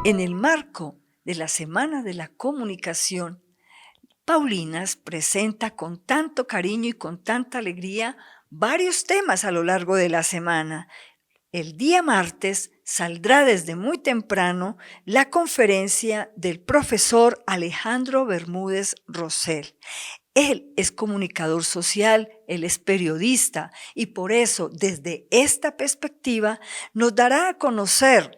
En el marco de la Semana de la Comunicación, Paulinas presenta con tanto cariño y con tanta alegría varios temas a lo largo de la semana. El día martes saldrá desde muy temprano la conferencia del profesor Alejandro Bermúdez Rosell. Él es comunicador social, él es periodista y por eso desde esta perspectiva nos dará a conocer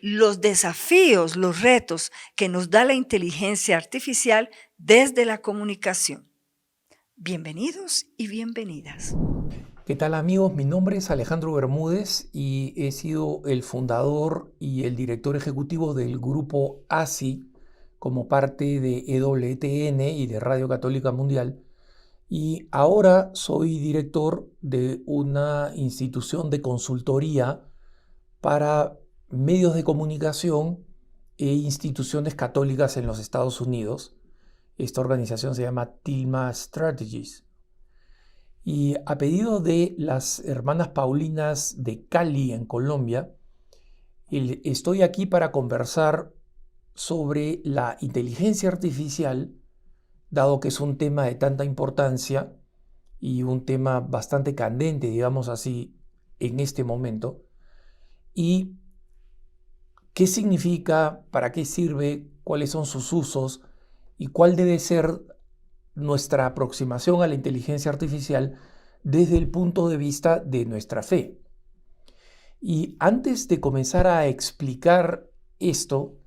los desafíos, los retos que nos da la inteligencia artificial desde la comunicación. Bienvenidos y bienvenidas. ¿Qué tal amigos? Mi nombre es Alejandro Bermúdez y he sido el fundador y el director ejecutivo del grupo ASI como parte de EWTN y de Radio Católica Mundial. Y ahora soy director de una institución de consultoría para medios de comunicación e instituciones católicas en los Estados Unidos. Esta organización se llama Tilma Strategies. Y a pedido de las hermanas Paulinas de Cali, en Colombia, estoy aquí para conversar sobre la inteligencia artificial, dado que es un tema de tanta importancia y un tema bastante candente, digamos así, en este momento. Y qué significa, para qué sirve, cuáles son sus usos y cuál debe ser nuestra aproximación a la inteligencia artificial desde el punto de vista de nuestra fe. Y antes de comenzar a explicar esto,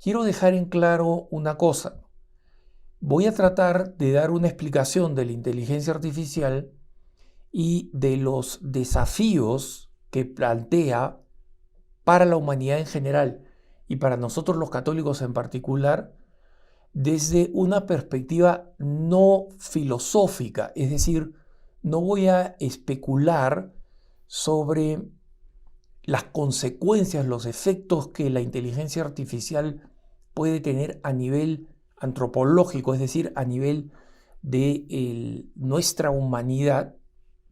quiero dejar en claro una cosa. Voy a tratar de dar una explicación de la inteligencia artificial y de los desafíos que plantea para la humanidad en general y para nosotros los católicos en particular, desde una perspectiva no filosófica, es decir, no voy a especular sobre las consecuencias, los efectos que la inteligencia artificial puede tener a nivel antropológico, es decir, a nivel de nuestra humanidad,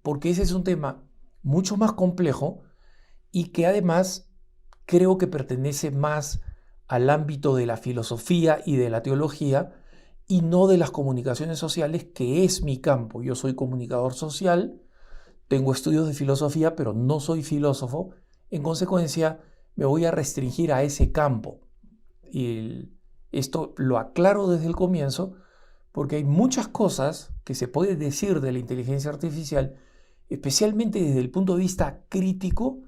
porque ese es un tema mucho más complejo y que además creo que pertenece más al ámbito de la filosofía y de la teología y no de las comunicaciones sociales, que es mi campo. Yo soy comunicador social, tengo estudios de filosofía, pero no soy filósofo. En consecuencia, me voy a restringir a ese campo. Y esto lo aclaro desde el comienzo, porque hay muchas cosas que se puede decir de la inteligencia artificial, especialmente desde el punto de vista crítico,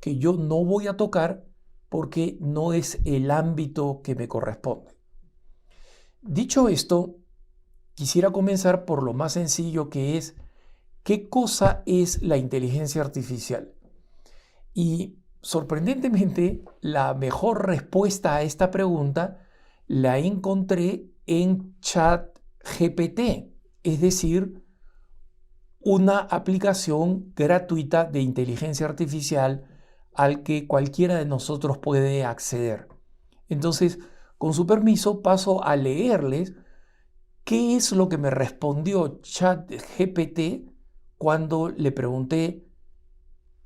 que yo no voy a tocar porque no es el ámbito que me corresponde. Dicho esto, quisiera comenzar por lo más sencillo, que es ¿qué cosa es la inteligencia artificial? Y sorprendentemente, la mejor respuesta a esta pregunta la encontré en ChatGPT, es decir, una aplicación gratuita de inteligencia artificial al que cualquiera de nosotros puede acceder. Entonces, con su permiso, paso a leerles qué es lo que me respondió ChatGPT cuando le pregunté,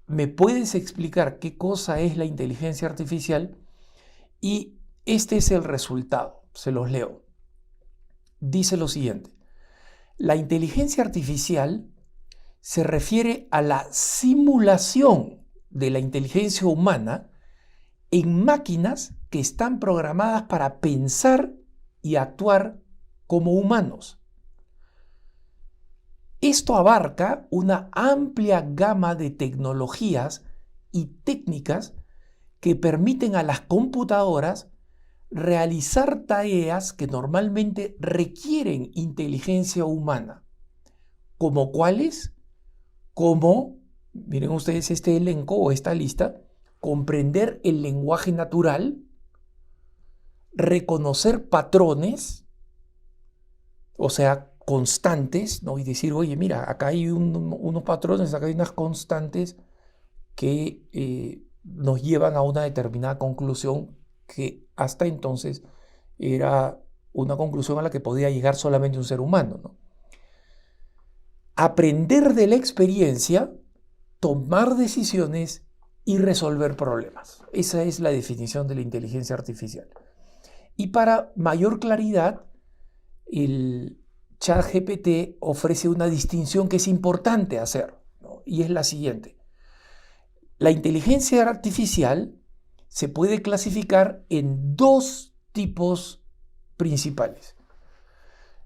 ¿me puedes explicar qué cosa es la inteligencia artificial? Y este es el resultado, se los leo. Dice lo siguiente: la inteligencia artificial se refiere a la simulación de la inteligencia humana en máquinas que están programadas para pensar y actuar como humanos. Esto abarca una amplia gama de tecnologías y técnicas que permiten a las computadoras realizar tareas que normalmente requieren inteligencia humana, como cuáles, como, miren ustedes este elenco o esta lista: comprender el lenguaje natural, reconocer patrones, o sea, constantes, ¿no? Y decir, oye, mira, acá hay unos patrones, acá hay unas constantes que nos llevan a una determinada conclusión que hasta entonces era una conclusión a la que podía llegar solamente un ser humano, ¿no? Aprender de la experiencia, tomar decisiones y resolver problemas. Esa es la definición de la inteligencia artificial. Y para mayor claridad, el ChatGPT ofrece una distinción que es importante hacer, ¿no? Y es la siguiente. La inteligencia artificial se puede clasificar en dos tipos principales.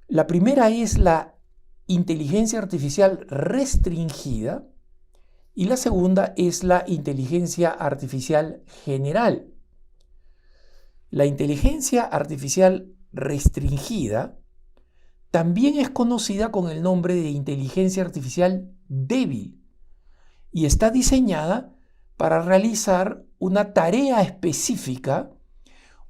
La primera es la inteligencia artificial restringida y la segunda es la inteligencia artificial general. La inteligencia artificial restringida también es conocida con el nombre de inteligencia artificial débil y está diseñada para realizar una tarea específica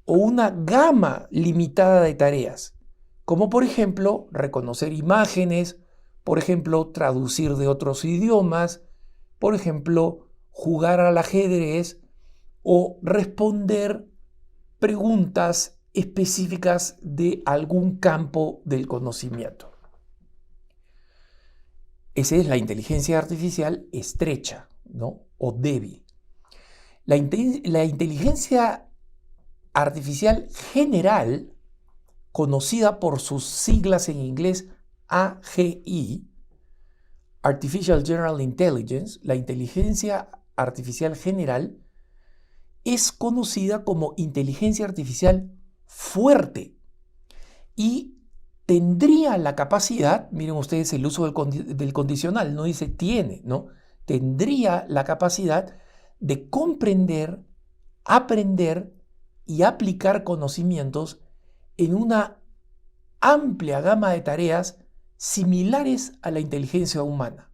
o una gama limitada de tareas, como por ejemplo reconocer imágenes, por ejemplo traducir de otros idiomas, por ejemplo jugar al ajedrez o responder preguntas específicas de algún campo del conocimiento. Esa es la inteligencia artificial estrecha, ¿no? O débil. La inteligencia artificial general, conocida por sus siglas en inglés AGI, Artificial General Intelligence, la inteligencia artificial general, es conocida como inteligencia artificial fuerte y tendría la capacidad, miren ustedes el uso del condicional, no dice tiene, ¿no? Tendría la capacidad de comprender, aprender y aplicar conocimientos en una amplia gama de tareas similares a la inteligencia humana.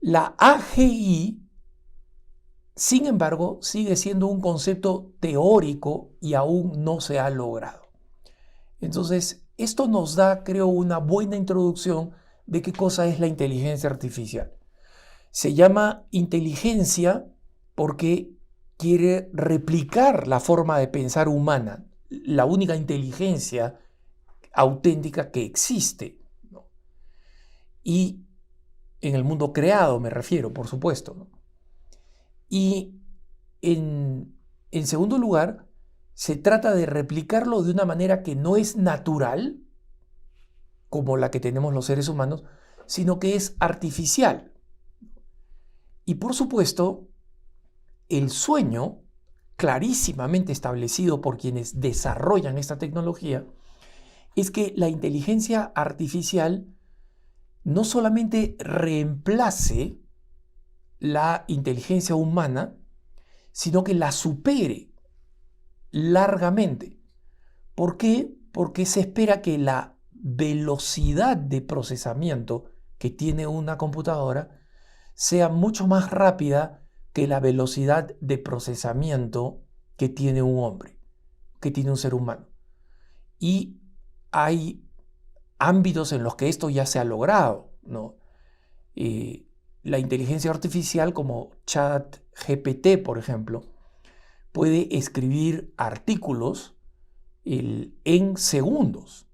La AGI, sin embargo, sigue siendo un concepto teórico y aún no se ha logrado. Entonces, esto nos da, creo, una buena introducción de qué cosa es la inteligencia artificial. Se llama inteligencia porque quiere replicar la forma de pensar humana, la única inteligencia auténtica que existe, ¿no? Y en el mundo creado me refiero, por supuesto, ¿no? Y en segundo lugar, se trata de replicarlo de una manera que no es natural, como la que tenemos los seres humanos, sino que es artificial. Y por supuesto, el sueño, clarísimamente establecido por quienes desarrollan esta tecnología, es que la inteligencia artificial no solamente reemplace la inteligencia humana, sino que la supere largamente. ¿Por qué? Porque se espera que la velocidad de procesamiento que tiene una computadora sea mucho más rápida que la velocidad de procesamiento que tiene un hombre, que tiene un ser humano. Y hay ámbitos en los que esto ya se ha logrado, ¿no? La inteligencia artificial como ChatGPT, por ejemplo, puede escribir artículos en segundos.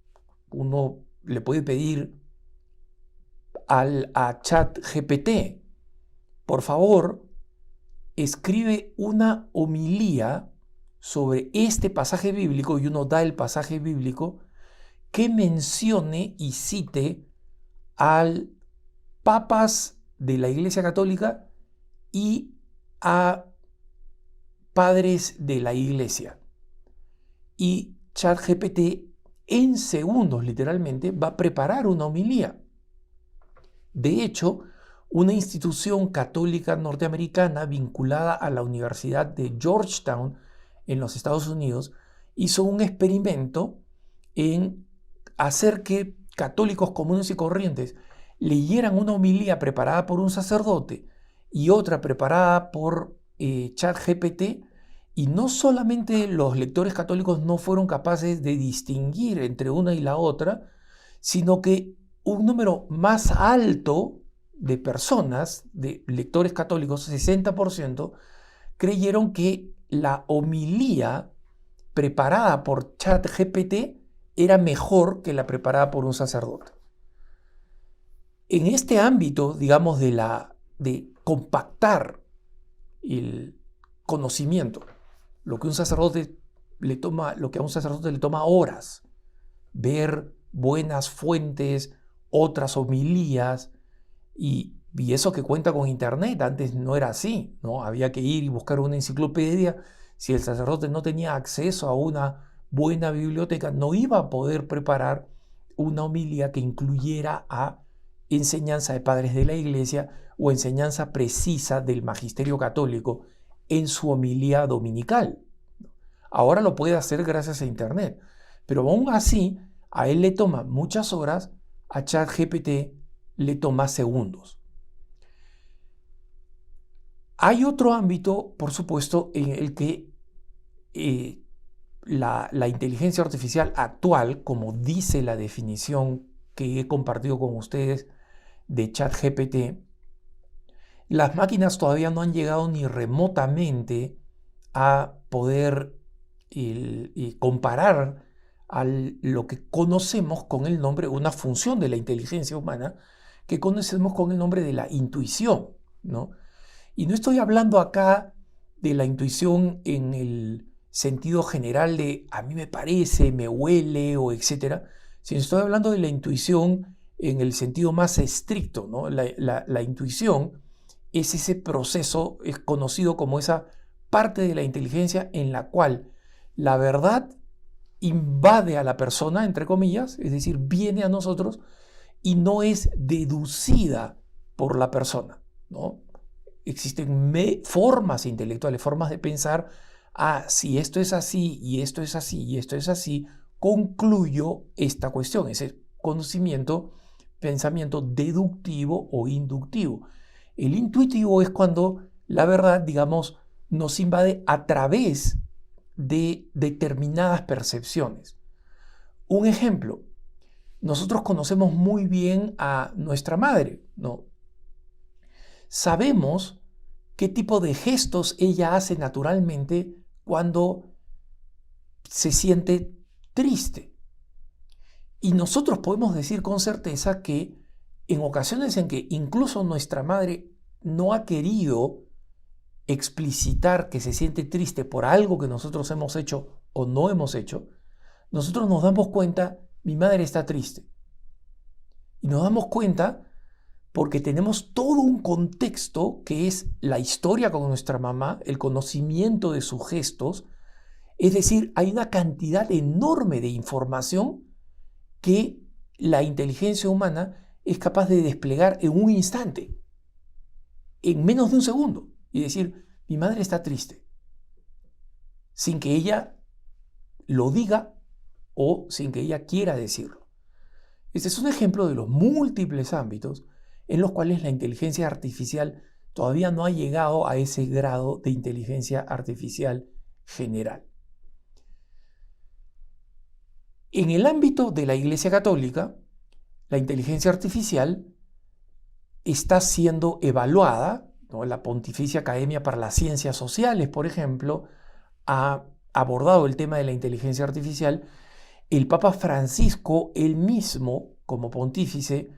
Uno le puede pedir a ChatGPT, por favor, escribe una homilía sobre este pasaje bíblico, y uno da el pasaje bíblico que mencione y cite al papas de la Iglesia Católica y a padres de la Iglesia. Y ChatGPT en segundos, literalmente, va a preparar una homilía. De hecho, una institución católica norteamericana vinculada a la Universidad de Georgetown en los Estados Unidos hizo un experimento en hacer que católicos comunes y corrientes leyeran una homilía preparada por un sacerdote y otra preparada por ChatGPT, y no solamente los lectores católicos no fueron capaces de distinguir entre una y la otra, sino que un número más alto de personas, de lectores católicos, 60%, creyeron que la homilía preparada por ChatGPT era mejor que la preparada por un sacerdote. En este ámbito, digamos, de compactar el conocimiento, lo que a un sacerdote le toma horas, ver buenas fuentes, otras homilías, y eso que cuenta con internet. Antes no era así, ¿no? Había que ir y buscar una enciclopedia. Si el sacerdote no tenía acceso a una buena biblioteca, no iba a poder preparar una homilía que incluyera a enseñanza de padres de la Iglesia o enseñanza precisa del magisterio católico en su homilía dominical. Ahora lo puede hacer gracias a internet, pero aún así a él le toma muchas horas, a ChatGPT le toma segundos. Hay otro ámbito, por supuesto, en el que la inteligencia artificial actual, como dice la definición que he compartido con ustedes de ChatGPT, las máquinas todavía no han llegado ni remotamente a poder comparar lo que conocemos con el nombre, una función de la inteligencia humana, que conocemos con el nombre de la intuición, ¿no? Y no estoy hablando acá de la intuición en el sentido general de a mí me parece, me huele o etcétera, sino estoy hablando de la intuición en el sentido más estricto, ¿no? La intuición es ese proceso, es conocido como esa parte de la inteligencia en la cual la verdad invade a la persona, entre comillas, es decir, viene a nosotros y no es deducida por la persona, ¿no? Existen formas intelectuales, formas de pensar, si esto es así, y esto es así, y esto es así, concluyo esta cuestión, ese conocimiento, pensamiento deductivo o inductivo. El intuitivo es cuando la verdad, digamos, nos invade a través de determinadas percepciones. Un ejemplo, nosotros conocemos muy bien a nuestra madre, ¿no? Sabemos qué tipo de gestos ella hace naturalmente cuando se siente triste. Y nosotros podemos decir con certeza que en ocasiones en que incluso nuestra madre no ha querido explicitar que se siente triste por algo que nosotros hemos hecho o no hemos hecho, nosotros nos damos cuenta, mi madre está triste. Y nos damos cuenta porque tenemos todo un contexto que es la historia con nuestra mamá, el conocimiento de sus gestos, es decir, hay una cantidad enorme de información que la inteligencia humana es capaz de desplegar en un instante, en menos de un segundo, y decir, mi madre está triste, sin que ella lo diga o sin que ella quiera decirlo. Este es un ejemplo de los múltiples ámbitos en los cuales la inteligencia artificial todavía no ha llegado a ese grado de inteligencia artificial general. En el ámbito de la Iglesia Católica, la inteligencia artificial está siendo evaluada, ¿no? La Pontificia Academia para las Ciencias Sociales, por ejemplo, ha abordado el tema de la inteligencia artificial. El Papa Francisco, él mismo, como pontífice,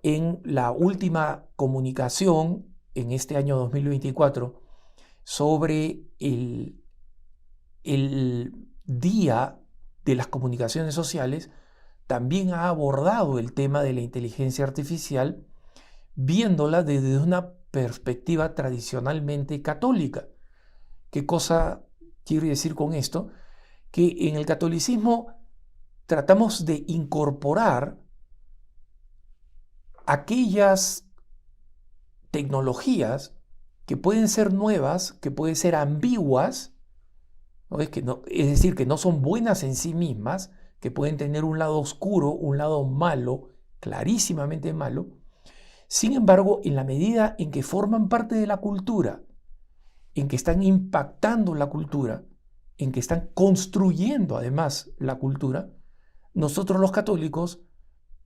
en la última comunicación en este año 2024 sobre el Día de las Comunicaciones Sociales, también ha abordado el tema de la inteligencia artificial, viéndola desde una perspectiva tradicionalmente católica. ¿Qué cosa quiero decir con esto? Que en el catolicismo tratamos de incorporar aquellas tecnologías que pueden ser nuevas, que pueden ser ambiguas, ¿no? Es decir, que no son buenas en sí mismas, que pueden tener un lado oscuro, un lado malo, clarísimamente malo. Sin embargo, en la medida en que forman parte de la cultura, en que están impactando la cultura, en que están construyendo además la cultura, nosotros los católicos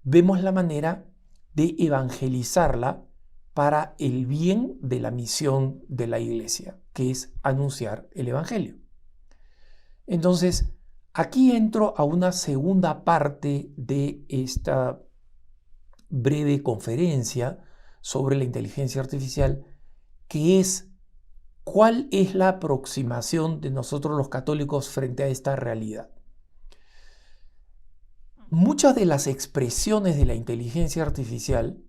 vemos la manera de evangelizarla para el bien de la misión de la Iglesia, que es anunciar el Evangelio. Entonces, aquí entro a una segunda parte de esta breve conferencia sobre la inteligencia artificial, que es ¿Cuál es la aproximación de nosotros los católicos frente a esta realidad? Muchas de las expresiones de la inteligencia artificial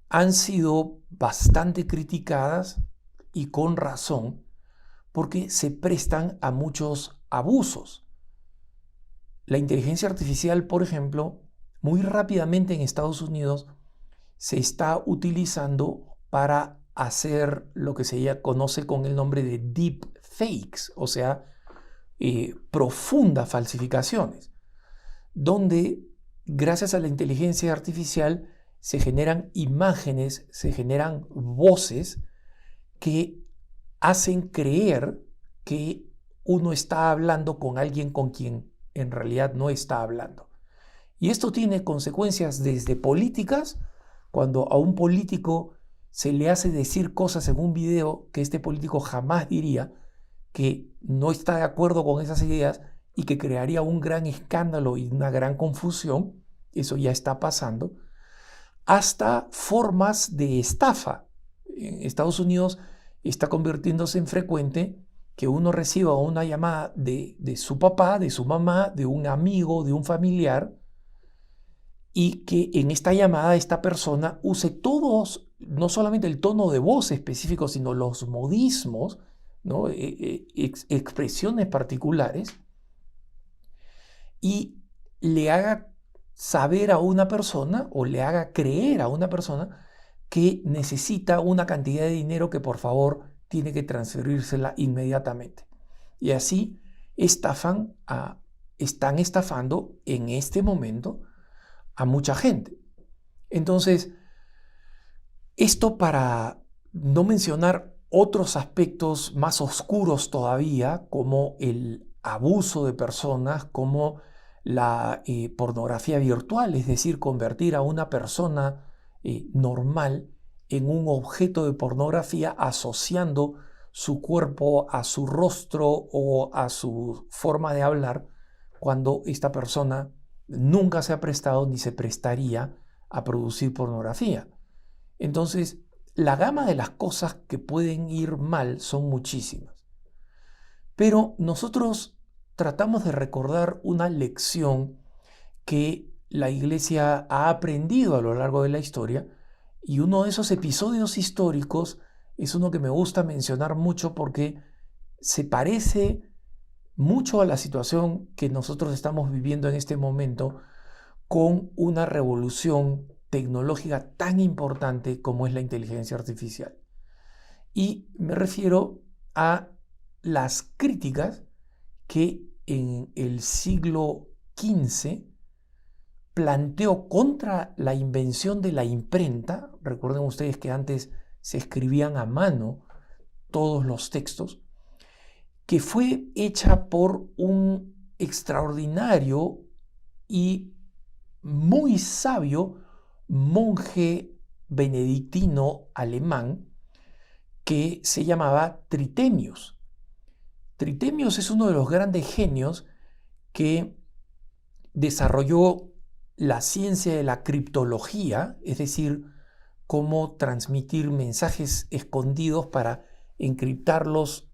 han sido bastante criticadas y con razón porque se prestan a muchos abusos. La inteligencia artificial, por ejemplo, muy rápidamente en Estados Unidos se está utilizando para hacer lo que se conoce con el nombre de deep fakes, o sea, profundas falsificaciones, donde gracias a la inteligencia artificial se generan imágenes, se generan voces que hacen creer que uno está hablando con alguien con quien en realidad no está hablando. Y esto tiene consecuencias desde políticas, cuando a un político se le hace decir cosas en un video que este político jamás diría, que no está de acuerdo con esas ideas y que crearía un gran escándalo y una gran confusión, eso ya está pasando, hasta formas de estafa. En Estados Unidos está convirtiéndose en frecuente que uno reciba una llamada de su papá, de su mamá, de un amigo, de un familiar, y que en esta llamada esta persona use todos, no solamente el tono de voz específico, sino los modismos, ¿no? Expresiones particulares, y le haga saber a una persona o le haga creer a una persona que necesita una cantidad de dinero que por favor tiene que transferírsela inmediatamente. Y así están estafando en este momento a mucha gente. Entonces, esto para no mencionar otros aspectos más oscuros todavía, como el abuso de personas, como la pornografía virtual, es decir, convertir a una persona normal en un objeto de pornografía asociando su cuerpo a su rostro o a su forma de hablar, cuando esta persona nunca se ha prestado ni se prestaría a producir pornografía. Entonces, la gama de las cosas que pueden ir mal son muchísimas. Pero nosotros tratamos de recordar una lección que la Iglesia ha aprendido a lo largo de la historia, y uno de esos episodios históricos es uno que me gusta mencionar mucho porque se parece mucho a la situación que nosotros estamos viviendo en este momento, con una revolución tecnológica tan importante como es la inteligencia artificial. Y me refiero a las críticas que en el siglo XV planteó contra la invención de la imprenta. Recuerden ustedes que antes se escribían a mano todos los textos, que fue hecha por un extraordinario y muy sabio monje benedictino alemán que se llamaba Tritemius. Tritemius es uno de los grandes genios que desarrolló la ciencia de la criptología, es decir, cómo transmitir mensajes escondidos para encriptarlos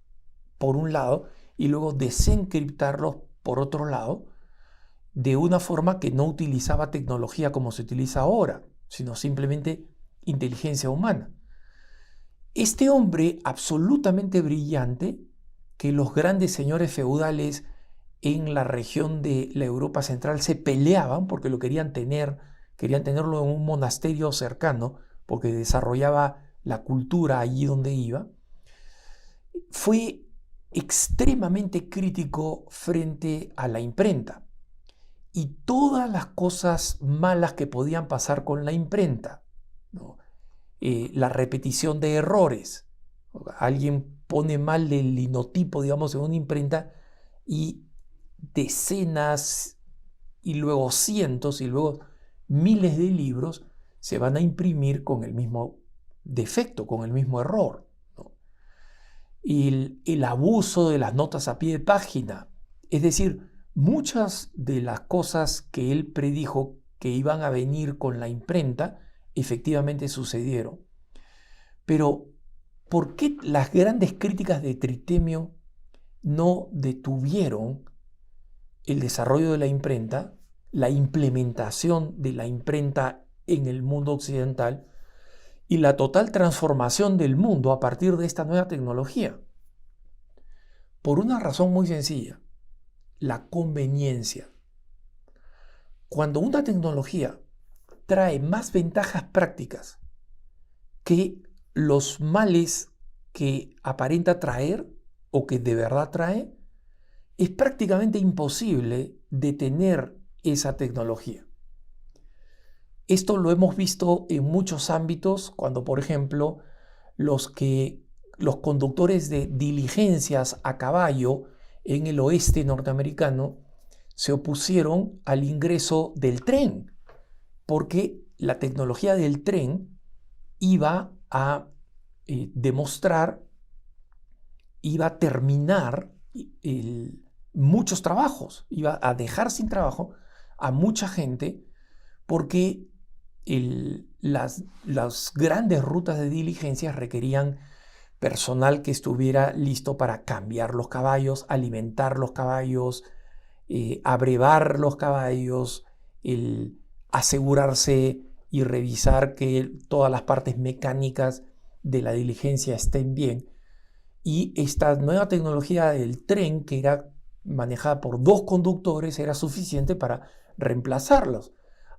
por un lado y luego desencriptarlos por otro lado, de una forma que no utilizaba tecnología como se utiliza ahora, sino simplemente inteligencia humana. Este hombre absolutamente brillante, que los grandes señores feudales en la región de la Europa Central se peleaban porque lo querían tenerlo en un monasterio cercano, porque desarrollaba la cultura allí donde iba, fue extremadamente crítico frente a la imprenta y todas las cosas malas que podían pasar con la imprenta, ¿no? La repetición de errores. Alguien pone mal el linotipo, digamos, en una imprenta y decenas y luego cientos y luego miles de libros se van a imprimir con el mismo defecto, con el mismo error, ¿no? Y el abuso de las notas a pie de página, es decir, muchas de las cosas que él predijo que iban a venir con la imprenta efectivamente sucedieron. Pero ¿por qué las grandes críticas de Tritemio no detuvieron el desarrollo de la imprenta, la implementación de la imprenta en el mundo occidental y la total transformación del mundo a partir de esta nueva tecnología? Por una razón muy sencilla, la conveniencia. Cuando una tecnología trae más ventajas prácticas que los males que aparenta traer o que de verdad trae, es prácticamente imposible detener esa tecnología. Esto lo hemos visto en muchos ámbitos, cuando por ejemplo los conductores de diligencias a caballo en el oeste norteamericano se opusieron al ingreso del tren, porque la tecnología del tren iba a demostrar, iba a terminar muchos trabajos, iba a dejar sin trabajo a mucha gente, porque las grandes rutas de diligencias requerían personal que estuviera listo para cambiar los caballos, alimentar los caballos, abrevar los caballos, asegurarse y revisar que todas las partes mecánicas de la diligencia estén bien. Y esta nueva tecnología del tren, que era manejada por 2 conductores, era suficiente para reemplazarlos.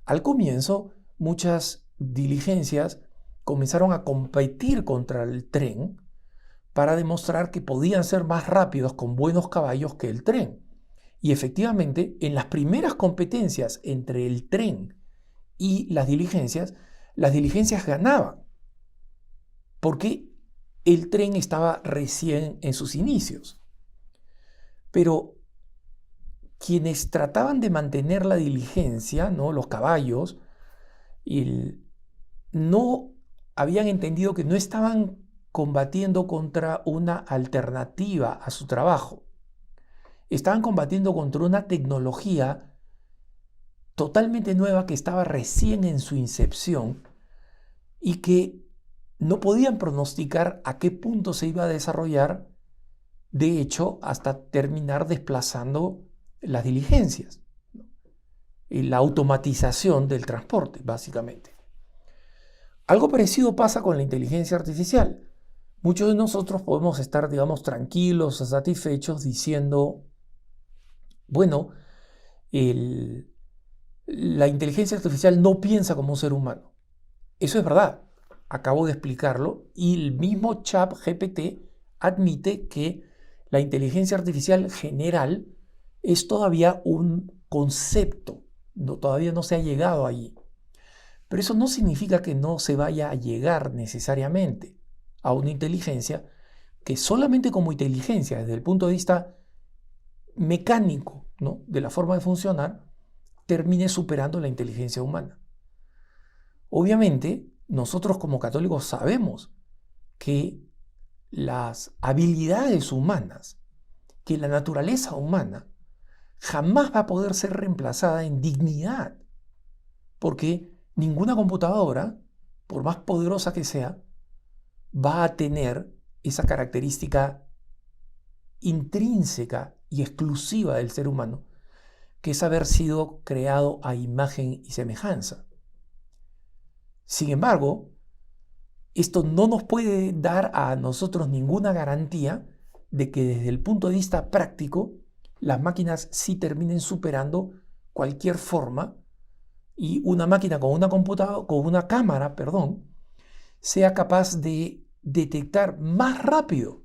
Al comienzo, muchas diligencias comenzaron a competir contra el tren para demostrar que podían ser más rápidos con buenos caballos que el tren. Y efectivamente, en las primeras competencias entre el tren y las diligencias ganaban, porque el tren estaba recién en sus inicios. Pero quienes trataban de mantener la diligencia, ¿no?, los caballos, no habían entendido que no estaban combatiendo contra una alternativa a su trabajo. Estaban combatiendo contra una tecnología totalmente nueva que estaba recién en su incepción y que no podían pronosticar a qué punto se iba a desarrollar, de hecho, hasta terminar desplazando las diligencias. Y la automatización del transporte, básicamente. Algo parecido pasa con la inteligencia artificial. Muchos de nosotros podemos estar, digamos, tranquilos o satisfechos diciendo, bueno, la inteligencia artificial no piensa como un ser humano. Eso es verdad, acabo de explicarlo, y el mismo ChatGPT admite que la inteligencia artificial general es todavía un concepto, todavía no se ha llegado allí. Pero eso no significa que no se vaya a llegar necesariamente a una inteligencia que solamente como inteligencia, desde el punto de vista mecánico, ¿no?, de la forma de funcionar, termine superando la inteligencia humana. Obviamente, nosotros como católicos sabemos que las habilidades humanas, que la naturaleza humana, jamás va a poder ser reemplazada en dignidad, porque ninguna computadora, por más poderosa que sea, va a tener esa característica intrínseca y exclusiva del ser humano, que es haber sido creado a imagen y semejanza. Sin embargo, esto no nos puede dar a nosotros ninguna garantía de que desde el punto de vista práctico las máquinas sí terminen superando cualquier forma y una máquina con una cámara, sea capaz de detectar más rápido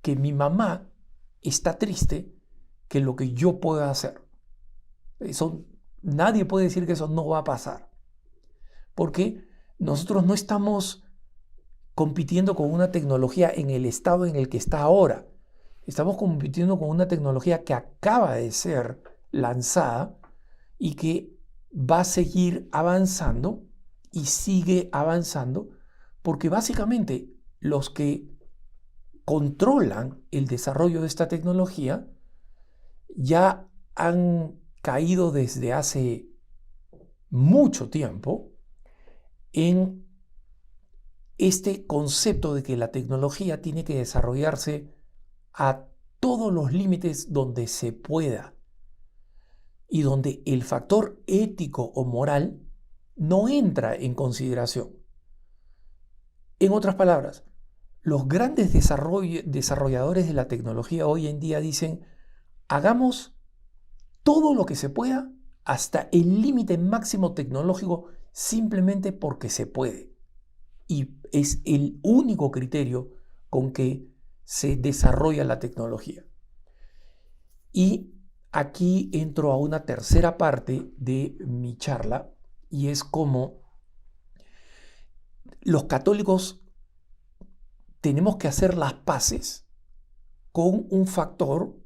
que mi mamá está triste que lo que yo pueda hacer. Nadie puede decir que eso no va a pasar, porque nosotros no estamos compitiendo con una tecnología en el estado en el que está ahora. Estamos compitiendo con una tecnología que acaba de ser lanzada y que va a seguir avanzando y sigue avanzando, porque básicamente los que controlan el desarrollo de esta tecnología ya han caído desde hace mucho tiempo en este concepto de que la tecnología tiene que desarrollarse a todos los límites donde se pueda y donde el factor ético o moral no entra en consideración. En otras palabras, los grandes desarrolladores de la tecnología hoy en día dicen: hagamos todo lo que se pueda hasta el límite máximo tecnológico simplemente porque se puede. Y es el único criterio con que se desarrolla la tecnología. Y aquí entro a una tercera parte de mi charla, y es cómo los católicos tenemos que hacer las paces con un factor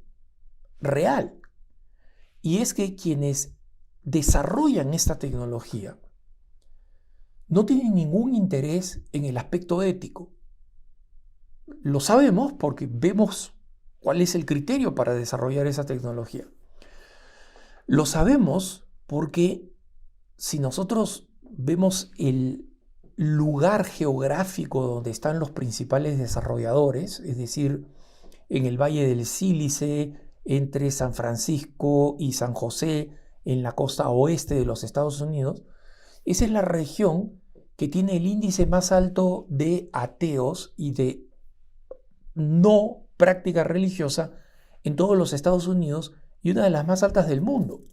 real, y es que quienes desarrollan esta tecnología no tienen ningún interés en el aspecto ético. Lo sabemos porque vemos cuál es el criterio para desarrollar esa tecnología. Lo sabemos porque si nosotros vemos el lugar geográfico donde están los principales desarrolladores, es decir, en el Valle del Sílice, entre San Francisco y San José, en la costa oeste de los Estados Unidos, esa es la región que tiene el índice más alto de ateos y de no práctica religiosa en todos los Estados Unidos y una de las más altas del mundo.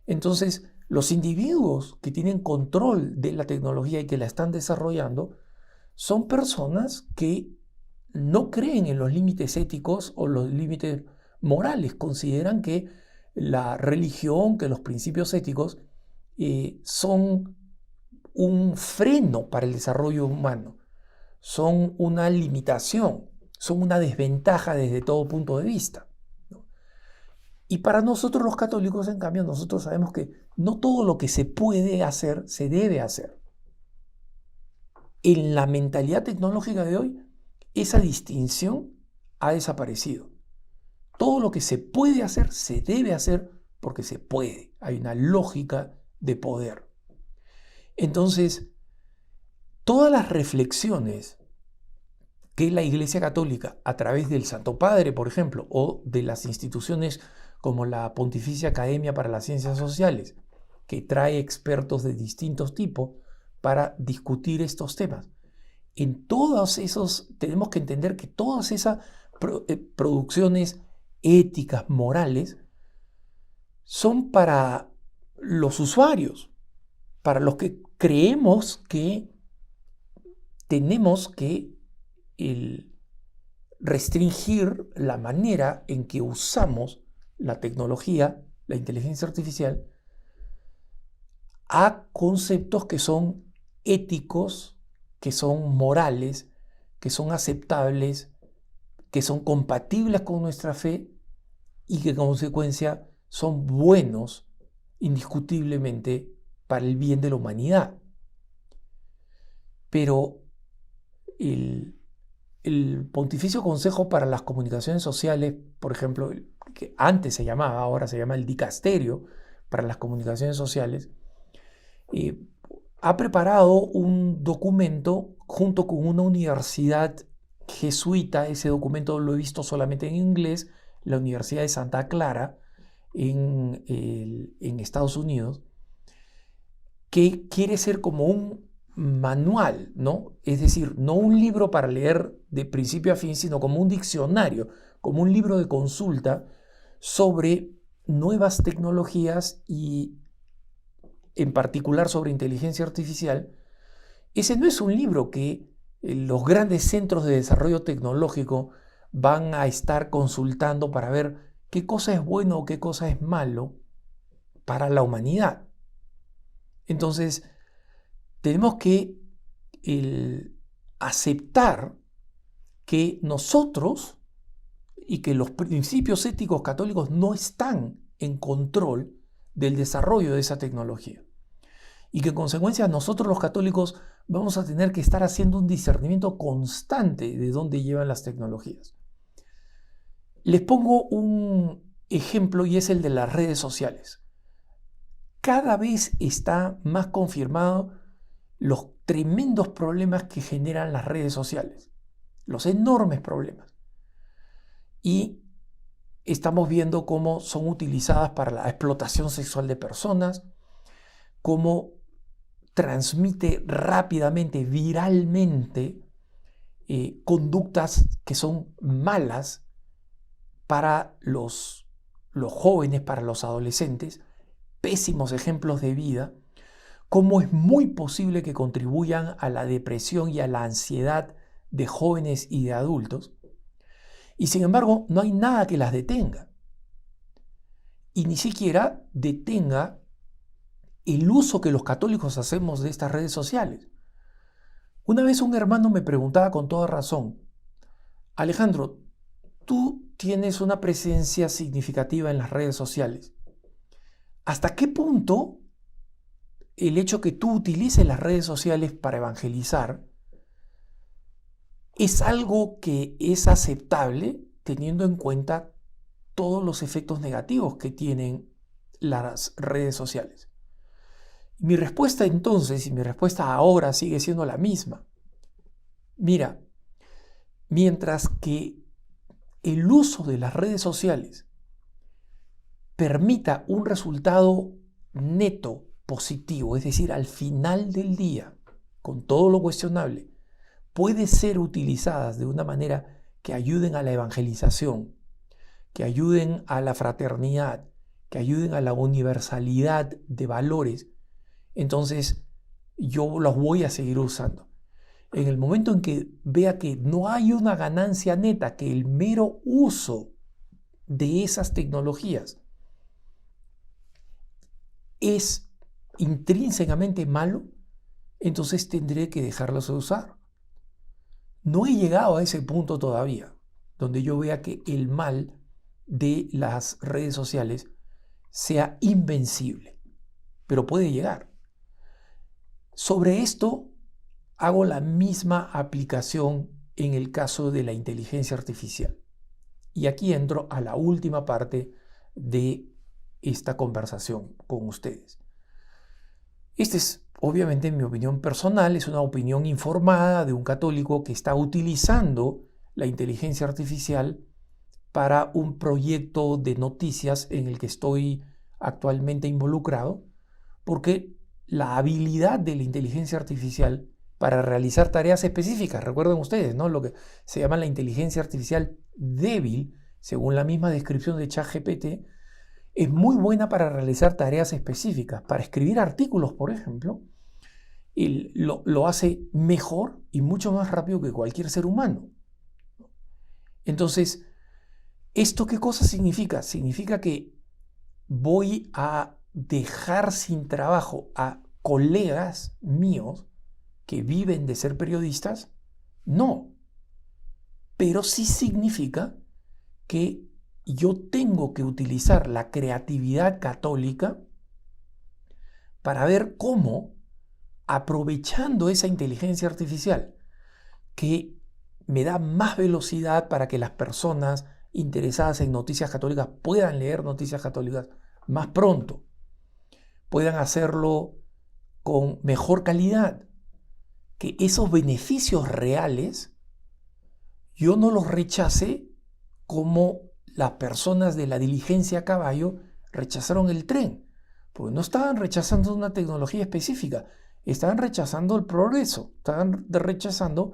Entonces, los individuos que tienen control de la tecnología y que la están desarrollando son personas que no creen en los límites éticos o los límites morales. Consideran que la religión, que los principios éticos son un freno para el desarrollo humano, son una limitación, son una desventaja desde todo punto de vista. Y para nosotros los católicos, en cambio, nosotros sabemos que no todo lo que se puede hacer, se debe hacer. En la mentalidad tecnológica de hoy, esa distinción ha desaparecido. Todo lo que se puede hacer, se debe hacer porque se puede. Hay una lógica de poder. Entonces, todas las reflexiones que la Iglesia Católica, a través del Santo Padre, por ejemplo, o de las instituciones como la Pontificia Academia para las Ciencias Sociales, que trae expertos de distintos tipos para discutir estos temas. En todos esos, tenemos que entender que todas esas producciones éticas, morales, son para los usuarios, para los que creemos que tenemos que restringir la manera en que usamos la tecnología, la inteligencia artificial, a conceptos que son éticos, que son morales, que son aceptables, que son compatibles con nuestra fe y que en consecuencia son buenos indiscutiblemente para el bien de la humanidad. Pero el Pontificio Consejo para las Comunicaciones Sociales, por ejemplo, que antes se llamaba, ahora se llama el Dicasterio para las Comunicaciones Sociales, ha preparado un documento junto con una universidad jesuita. Ese documento lo he visto solamente en inglés, la Universidad de Santa Clara en Estados Unidos, que quiere ser como un manual, ¿no? Es decir, no un libro para leer de principio a fin, sino como un diccionario, como un libro de consulta sobre nuevas tecnologías y en particular sobre inteligencia artificial. Ese no es un libro que los grandes centros de desarrollo tecnológico van a estar consultando para ver qué cosa es bueno o qué cosa es malo para la humanidad. Entonces, tenemos que aceptar que nosotros y que los principios éticos católicos no están en control del desarrollo de esa tecnología. Y que en consecuencia nosotros los católicos vamos a tener que estar haciendo un discernimiento constante de dónde llevan las tecnologías. Les pongo un ejemplo y es el de las redes sociales. Cada vez está más confirmado los tremendos problemas que generan las redes sociales, los enormes problemas. Y estamos viendo cómo son utilizadas para la explotación sexual de personas, cómo transmite rápidamente, viralmente, conductas que son malas para los jóvenes, para los adolescentes, pésimos ejemplos de vida, cómo es muy posible que contribuyan a la depresión y a la ansiedad de jóvenes y de adultos. Y sin embargo, no hay nada que las detenga. Y ni siquiera detenga el uso que los católicos hacemos de estas redes sociales. Una vez un hermano me preguntaba con toda razón: Alejandro, tú tienes una presencia significativa en las redes sociales. ¿Hasta qué punto el hecho que tú utilices las redes sociales para evangelizar es algo que es aceptable teniendo en cuenta todos los efectos negativos que tienen las redes sociales? Mi respuesta entonces, y mi respuesta ahora sigue siendo la misma. Mira, mientras que el uso de las redes sociales permita un resultado neto positivo, es decir, al final del día, con todo lo cuestionable, puede ser utilizadas de una manera que ayuden a la evangelización, que ayuden a la fraternidad, que ayuden a la universalidad de valores, entonces yo los voy a seguir usando. En el momento en que vea que no hay una ganancia neta, que el mero uso de esas tecnologías es intrínsecamente malo, entonces tendré que dejarlos de usar. No he llegado a ese punto todavía, donde yo vea que el mal de las redes sociales sea invencible, pero puede llegar. Sobre esto hago la misma aplicación en el caso de la inteligencia artificial. Y aquí entro a la última parte de esta conversación con ustedes. Esta es, obviamente, mi opinión personal, es una opinión informada de un católico que está utilizando la inteligencia artificial para un proyecto de noticias en el que estoy actualmente involucrado, porque la habilidad de la inteligencia artificial para realizar tareas específicas, recuerden ustedes, ¿no?, lo que se llama la inteligencia artificial débil, según la misma descripción de ChatGPT, es muy buena para realizar tareas específicas, para escribir artículos, por ejemplo, y lo hace mejor y mucho más rápido que cualquier ser humano. Entonces, ¿esto qué cosa significa? Significa que voy a dejar sin trabajo a colegas míos que viven de ser periodistas. No, pero sí significa que yo tengo que utilizar la creatividad católica para ver cómo, aprovechando esa inteligencia artificial que me da más velocidad para que las personas interesadas en noticias católicas puedan leer noticias católicas más pronto, puedan hacerlo con mejor calidad, que esos beneficios reales yo no los rechace como las personas de la diligencia a caballo rechazaron el tren, porque no estaban rechazando una tecnología específica, estaban rechazando el progreso, estaban rechazando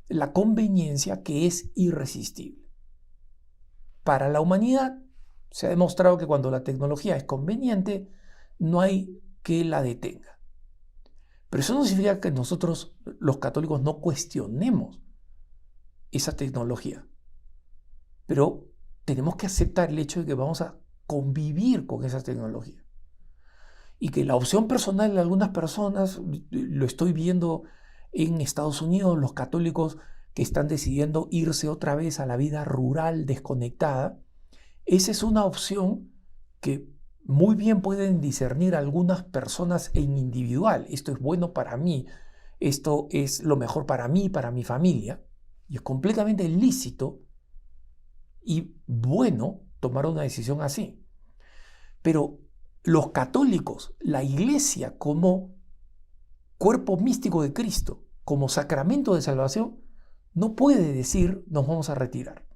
la conveniencia que es irresistible. Para la humanidad se ha demostrado que cuando la tecnología es conveniente, no hay que la detenga. Pero eso no significa que nosotros, los católicos, no cuestionemos esa tecnología. Pero tenemos que aceptar el hecho de que vamos a convivir con esa tecnología. Y que la opción personal de algunas personas, lo estoy viendo en Estados Unidos, los católicos que están decidiendo irse otra vez a la vida rural desconectada, esa es una opción que muy bien pueden discernir algunas personas en individual. Esto es bueno para mí, esto es lo mejor para mí, para mi familia, y es completamente lícito y bueno tomar una decisión así. Pero los católicos, la iglesia como cuerpo místico de Cristo como sacramento de salvación, no puede decir nos vamos a retirar.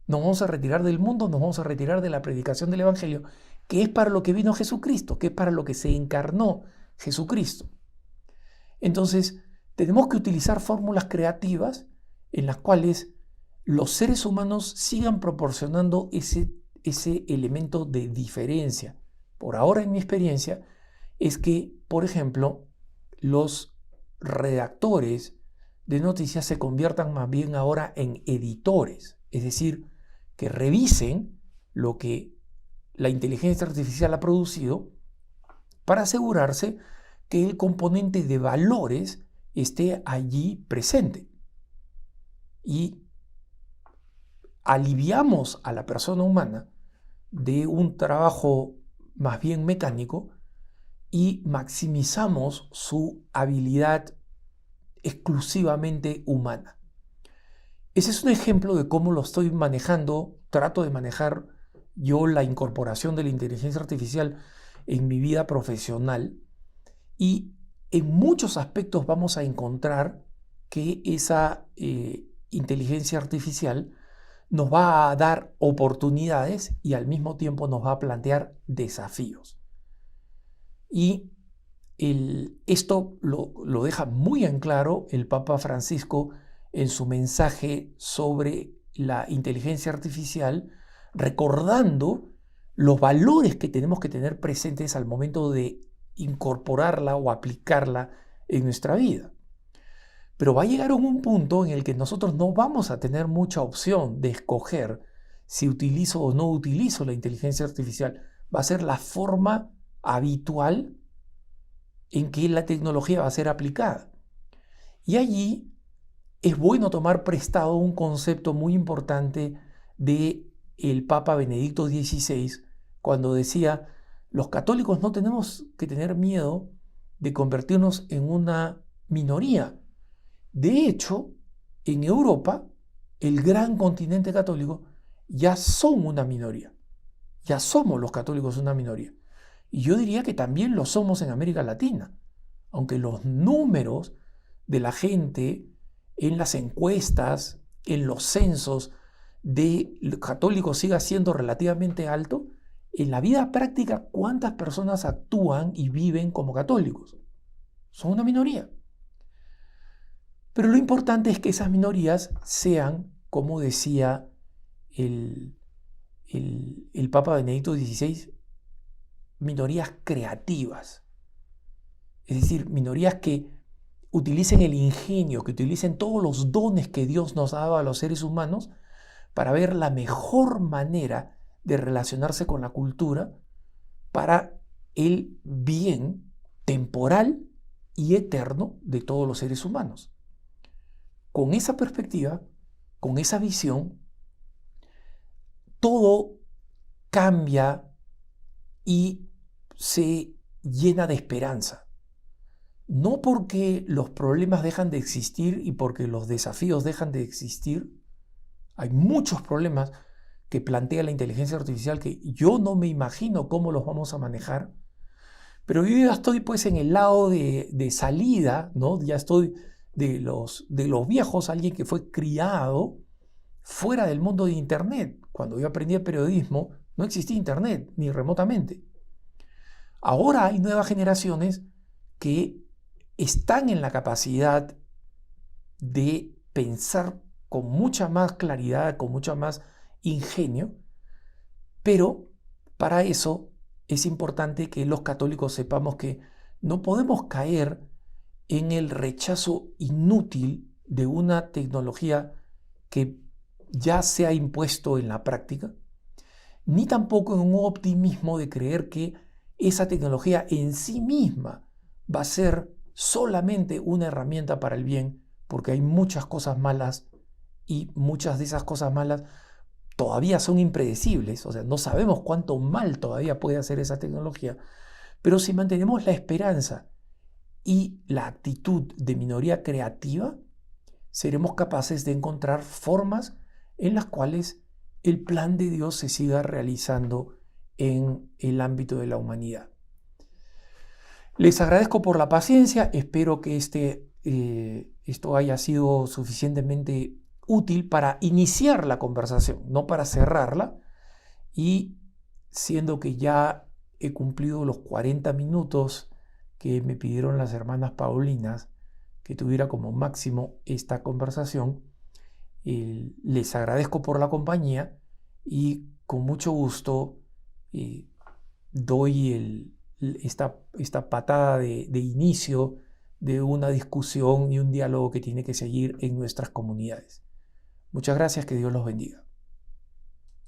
Nos vamos a retirar del mundo, nos vamos a retirar de la predicación del Evangelio, que es para lo que vino Jesucristo, que es para lo que se encarnó Jesucristo. Entonces, tenemos que utilizar fórmulas creativas en las cuales los seres humanos sigan proporcionando ese elemento de diferencia. Por ahora, en mi experiencia, es que, por ejemplo, los redactores de noticias se conviertan más bien ahora en editores, es decir, que revisen lo que la inteligencia artificial ha producido para asegurarse que el componente de valores esté allí presente. Y aliviamos a la persona humana de un trabajo más bien mecánico y maximizamos su habilidad exclusivamente humana. Ese es un ejemplo de cómo lo estoy manejando, trato de manejar yo la incorporación de la inteligencia artificial en mi vida profesional, y en muchos aspectos vamos a encontrar que esa inteligencia artificial nos va a dar oportunidades y al mismo tiempo nos va a plantear desafíos. Y esto lo deja muy en claro el Papa Francisco en su mensaje sobre la inteligencia artificial, recordando los valores que tenemos que tener presentes al momento de incorporarla o aplicarla en nuestra vida. Pero va a llegar un punto en el que nosotros no vamos a tener mucha opción de escoger si utilizo o no utilizo la inteligencia artificial. Va a ser la forma habitual en que la tecnología va a ser aplicada. Y allí es bueno tomar prestado un concepto muy importante de el Papa Benedicto XVI, cuando decía: los católicos no tenemos que tener miedo de convertirnos en una minoría. De hecho, en Europa, el gran continente católico, ya son una minoría. Ya somos los católicos una minoría. Y yo diría que también lo somos en América Latina, aunque los números de la gente en las encuestas, en los censos de católicos siga siendo relativamente alto. En la vida práctica, ¿cuántas personas actúan y viven como católicos? Son una minoría. Pero lo importante es que esas minorías sean, como decía el Papa Benedicto XVI, minorías creativas. Es decir, minorías que utilicen el ingenio, que utilicen todos los dones que Dios nos ha dado a los seres humanos para ver la mejor manera de relacionarse con la cultura para el bien temporal y eterno de todos los seres humanos. Con esa perspectiva, con esa visión, todo cambia y se llena de esperanza. No porque los problemas dejan de existir y porque los desafíos dejan de existir. Hay muchos problemas que plantea la inteligencia artificial que yo no me imagino cómo los vamos a manejar. Pero yo ya estoy pues en el lado de salida, ¿no? Ya estoy de los viejos, alguien que fue criado fuera del mundo de Internet. Cuando yo aprendí el periodismo, no existía Internet, ni remotamente. Ahora hay nuevas generaciones que están en la capacidad de pensar con mucha más claridad, con mucha más ingenio, pero para eso es importante que los católicos sepamos que no podemos caer en el rechazo inútil de una tecnología que ya se ha impuesto en la práctica, ni tampoco en un optimismo de creer que esa tecnología en sí misma va a ser solamente una herramienta para el bien, porque hay muchas cosas malas y muchas de esas cosas malas todavía son impredecibles, o sea, no sabemos cuánto mal todavía puede hacer esa tecnología, pero si mantenemos la esperanza y la actitud de minoría creativa, seremos capaces de encontrar formas en las cuales el plan de Dios se siga realizando en el ámbito de la humanidad. Les agradezco por la paciencia, espero que esto haya sido suficientemente útil para iniciar la conversación, no para cerrarla, y siendo que ya he cumplido los 40 minutos que me pidieron las hermanas Paulinas que tuviera como máximo esta conversación, les agradezco por la compañía y con mucho gusto doy esta patada de inicio de una discusión y un diálogo que tiene que seguir en nuestras comunidades. Muchas gracias, que Dios los bendiga.